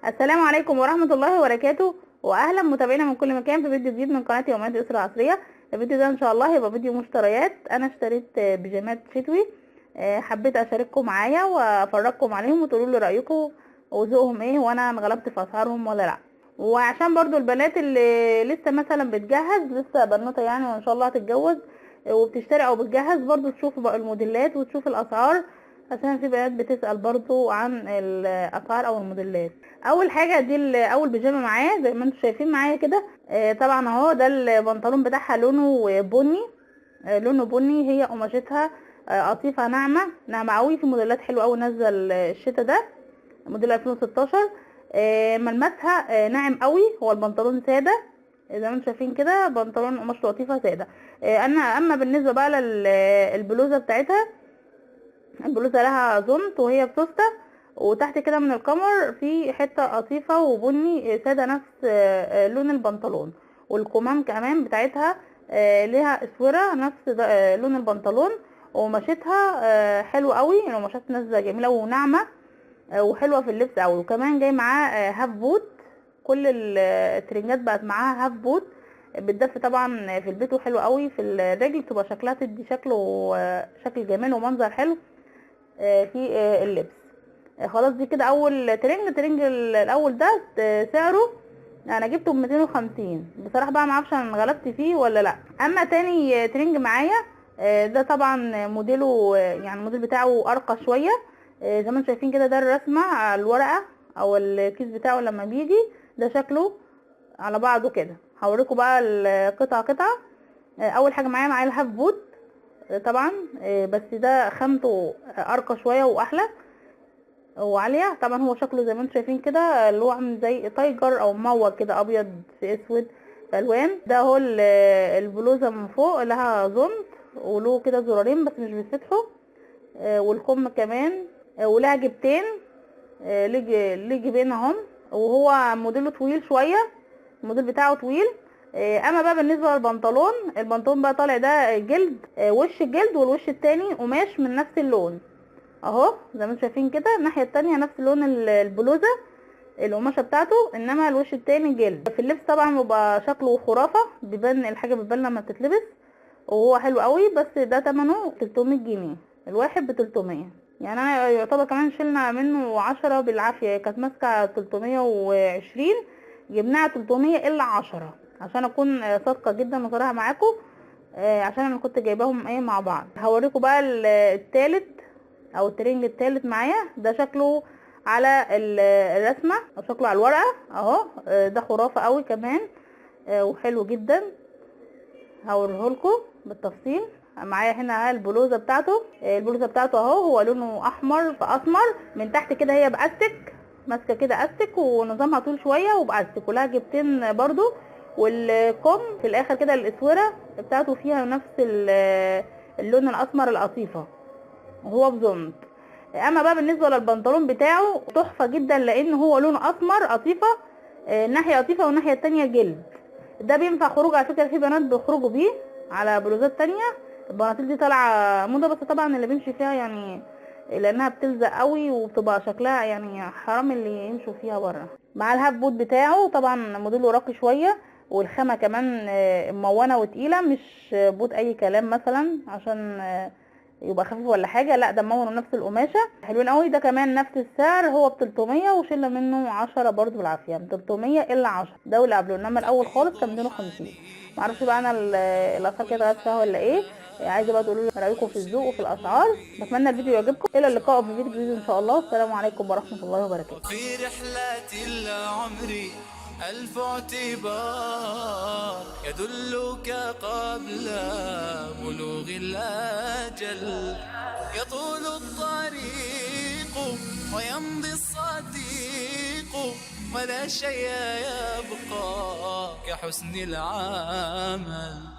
السلام عليكم ورحمة الله وبركاته، واهلا متابعينا من كل مكان في فيديو جديد من قناة يوميات اسرة عصرية. الفيديو ده ان شاء الله هيبقى فيديو مشتريات. انا اشتريت بيجامات شتوي، حبيت اشارككم معايا وافرجكم عليهم وتقولوا لي رايكم وذوقهم ايه، وانا انغلبت في اسعارهم ولا لا. وعشان برضو البنات اللي لسه مثلا بتجهز، لسه بنوته يعني وان شاء الله هتتجوز وبتشتري او بتجهز، برضو تشوف بقى الموديلات وتشوف الاسعار، عشان في بنات بتسأل برضو عن الاسعار او الموديلات. اول حاجه دي اول بيجامه معايا زي ما انتم شايفين معايا كده. طبعا اهو ده البنطلون بتاعها لونه بني، لونه بني. هي قماشتها قطيفه ناعمه ناعمه قوي. في موديلات حلوه قوي نزل الشتا ده، موديل 2016. ملمسها ناعم قوي. هو البنطلون ساده زي ما انتم شايفين كده، بنطلون قماشته قطيفه ساده. اما بالنسبه بقى للبلوزه بتاعتها، البلوزه لها زمط وهي بسوسته، وتحت كده من القمر في حته قطيفه وبني ساده نفس لون البنطلون. والكمام كمان بتاعتها ليها اسوره نفس لون البنطلون. وقماشتها حلوه قوي، القماشات نازله جميله وناعمه وحلوه في اللبس قوي. وكمان جاي معاه هاف بوت، كل الترنجات بقت معاها هاف بوت، بتدفي طبعا في البيت وحلو قوي في الرجل، تبقى شكلها تدي شكل جميل ومنظر حلو في اللبس. خلاص دي كده اول ترنج الاول ده سعره انا جبته ب 250 بصراحه بقى، ما اعرفش انا غلبت فيه ولا لا. اما تاني ترنج معايا ده طبعا موديله يعني الموديل بتاعه ارقى شويه. زي ما انتم شايفين كده، ده الرسمه على الورقه او الكيس بتاعه لما بيجي ده شكله على بعضه كده. هوريكم بقى القطعه قطعه. اول حاجه معايا الهاف بوت طبعا، بس ده خامته ارقى شويه واحلى وعاليه. طبعا هو شكله زي ما انتم شايفين كده، اللي هو عامل زي تايجر او مور كده، ابيض في اسود في الوان. ده هو البلوزه من فوق لها زمط وله كده زرارين بس مش بيتفتحوا، والكم كمان، ولها جبتين، ليه جيبين اهم. وهو موديله طويل شويه، الموديل بتاعه طويل. اما بقى بالنسبه للبنطلون، البنطلون بقى طالع ده جلد، وش الجلد والوش التاني قماش من نفس اللون اهو زي ما انتم شايفين كده. الناحيه التانية نفس لون البلوزه القماشه بتاعته، انما الوش التاني جلد. في اللبس طبعا بيبقى شكله خرافه، بيبان الحاجه بتبان لما بتتلبس، وهو حلو قوي. بس ده ثمنه 300 جنيه الواحد ب 300. يعني انا يعتبر كمان شلنا منه 10 بالعافيه، كانت ماسكه 320 جبناها 300 الا 10 عشان اكون صادقه جدا وصراحه معاكم، عشان انا كنت جايباهم ايه مع بعض. هوريكم بقى التالت او الترنج التالت معايا. ده شكله على الرسمه او شكله على الورقه اهو. ده خرافه قوي كمان وحلو جدا. هوريهولكم بالتفصيل. معايا هنا البلوزه بتاعته، البلوزه بتاعته اهو، هو لونه احمر في اسمر. من تحت كده هي باستك، ماسكه كده استك ونظامها طول شويه وباستك، ولها جبتين برضو. والكم في الاخر كده الاسوره بتاعته فيها نفس اللون الاسمر القطيفه وهو بزمط. اما بقى بالنسبه للبنطلون بتاعه تحفه جدا، لان هو لونه اسمر قطيفه، ناحيه قطيفه والناحيه التانية جلد. ده بينفع خروج على فكره، في بنات بيخرجوا بيه على بلوزات تانية. البناطيل دي طالعه موضه، بس طبعا اللي بيمشي فيها يعني لانها بتلزق قوي وبتبقى شكلها يعني حرام اللي يمشوا فيها بره. مع الهاف بوت بتاعه طبعا موديله راقي شويه، والخامه كمان ممونه وتقيله، مش بوت اي كلام مثلا عشان يبقى خفيف ولا حاجه، لا ده ممون نفس القماشه حلوين قوي. ده كمان نفس السعر، هو ب 300 وشلنا منه 10 برضو بالعافيه، من 300 الا 10. ده واللي قبله، انما الاول خالص كان 250. معرفش بقى انا الاسعار كده اتغيرت فيها ولا ايه. عايزه بقى تقولوا لي رايكم في الذوق وفي الاسعار. بتمنى الفيديو يعجبكم. الى اللقاء في فيديو جديد ان شاء الله. السلام عليكم ورحمه الله وبركاته. في رحلة العمر ألف اعتبار يدلك قبل بلوغ الأجل. يطول الطريق ويمضي الصديق، ولا شيء يبقى كحسن العمل.